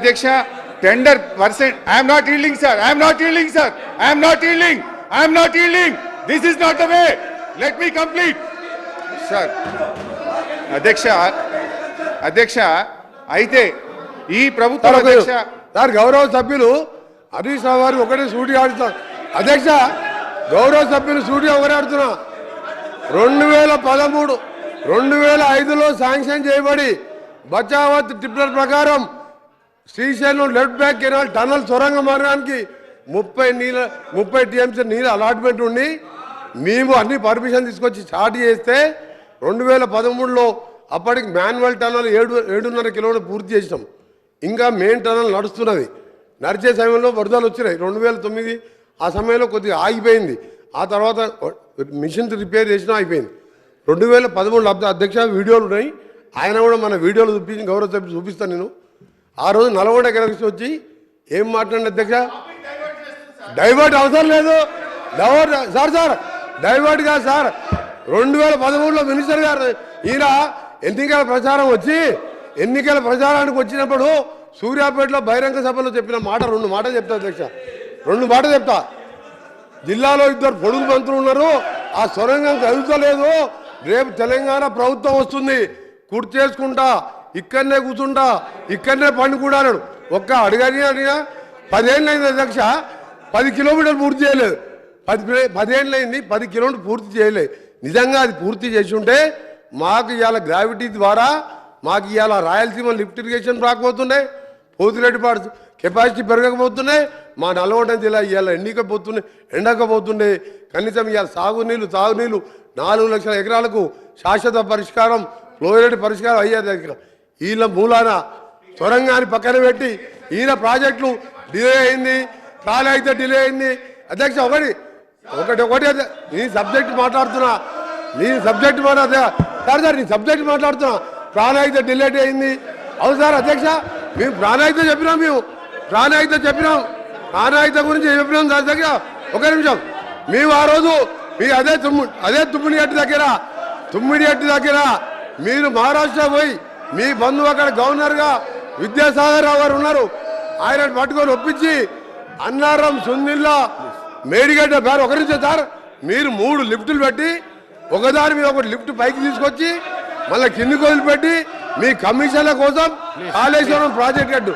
అధ్యక్ష tender percent I'm not yielding sir I'm not yielding sir I'm not yielding I'm not yielding this is not the way let me complete sir అధ్యక్ష అధ్యక్ష అయితే ఈ ప్రభుత్వం అధ్యక్ష sir గౌరవ సభ్యులు హరీష్ రావు గారు ఒకటే సూటి ఆడుతున్నారు అధ్యక్ష గౌరవ సభ్యులు సూటి ఒకరే ఆడుతున్నా 2013 2005లో శాంక్షన్ చేయబడి బచావత్ ట్రిపులర్ ప్రకారం Srisailam left bank canal tunnel సొరంగ మార్గానికి 30 టీఎంసీ నీళ్ళ అలాట్మెంట్ ఉండి మేము అన్ని పర్మిషన్ తీసుకొచ్చి స్టార్ట్ చేస్తే 2013లో అప్పటికి మాన్యువల్ టనల్ 7.5 కిలోమీటర్లు పూర్తి చేసినాం. ఇంకా మెయిన్ టనల్ నడుస్తున్నది. నడిచే సమయంలో వరదలు వచ్చినాయి 2009. ఆ సమయంలో కొద్దిగా ఆగిపోయింది. ఆ తర్వాత మిషన్ రిపేర్ చేసినా అయిపోయింది. 2013 అధ్యక్ష వీడియోలు ఉన్నాయి. ఆయన కూడా మన వీడియోలు చూపించి గౌరవ సభ్యులు చూపిస్తాను. నేను ఆ రోజు నల్గొండ ఎలక్షన్ వచ్చి ఏం మాట్లాడిన అధ్యక్ష డైవర్ట్ అవసరం లేదు సార్ డైవర్ట్ కాదు సార్ 2013లో మినిస్టర్ గారు ఈయన ఎన్నికల ప్రచారం వచ్చి ఎన్నికల ప్రచారానికి వచ్చినప్పుడు సూర్యాపేటలో బహిరంగ సభలో చెప్పిన మాట 2 మాటలు చెప్తా అధ్యక్ష 2 మాటలు చెప్తా. జిల్లాలో 2 పొడుగు మంత్రులు ఉన్నారు. ఆ సొరంగం కదులుతలేదు. రేపు తెలంగాణ ప్రభుత్వం వస్తుంది. కుర్చీ చేసుకుంటా ఇక్కడనే కూర్చుంటా ఇక్కడనే పండుకుంటాడు. ఒక్క అడిగినా 10 ఏళ్ళు అయింది అధ్యక్ష 10 కిలోమీటర్లు పూర్తి చేయలేదు. 10 ఏళ్ళు అయింది 10 కిలోమీటర్లు పూర్తి చేయలేదు. నిజంగా అది పూర్తి చేసి ఉంటే మాకు ఇవాళ గ్రావిటీ ద్వారా మాకు ఇవాళ రాయలసీమ లిఫ్ట్ ఇరిగేషన్ రాకపోతుండే, పోతిరెడ్డిపాడు కెపాసిటీ పెరగకపోతుండే, మా నల్గొండ జిల్లా ఇవాళ ఎండకపోతుండే. కనీసం ఇవాళ సాగునీళ్ళు తాగునీళ్ళు 4 లక్షల ఎకరాలకు శాశ్వత పరిష్కారం ఫ్లోరైడ్ పరిష్కారం అయ్యేది. వీళ్ళ మూలాన సొరంగాన్ని పక్కన పెట్టి ఈయన ప్రాజెక్టులు డిలే అయింది. కాలే అయితే డిలే అయింది. అధ్యక్ష ఒకటి నీ సబ్జెక్ట్ మాట్లాడుతున్నా సార్ నీ సబ్జెక్ట్ మాట్లాడుతున్నా. ప్రాణాయిత డిలేట్ అయింది. అవును సార్ అధ్యక్ష మేము ప్రాణాయిత చెప్పినాం. ప్రాణాయిత గురించి చెప్పినాం సార్ దగ్గర. ఒక నిమిషం మేము ఆ రోజు మీ అదే తుమ్మిడిగట్టు దగ్గర మీరు మహారాష్ట్ర పోయి మీ బంధువు అక్కడ గవర్నర్గా విద్యాసాగర్ రావు గారు ఉన్నారు. ఆయన పట్టుకొని ఒప్పించి అన్నారం సుందిల్లా మేడిగడ్డ పేరు ఒక నిమిషం సార్ మీరు 3 లిఫ్టులు పెట్టి ఒకదాని మీద ఒకటి లిఫ్ట్ పైకి తీసుకొచ్చి మళ్ళీ కిందికి వదిలిపెట్టి మీ కమిషన్ల కోసం కాళేశ్వరం ప్రాజెక్ట్ కట్టు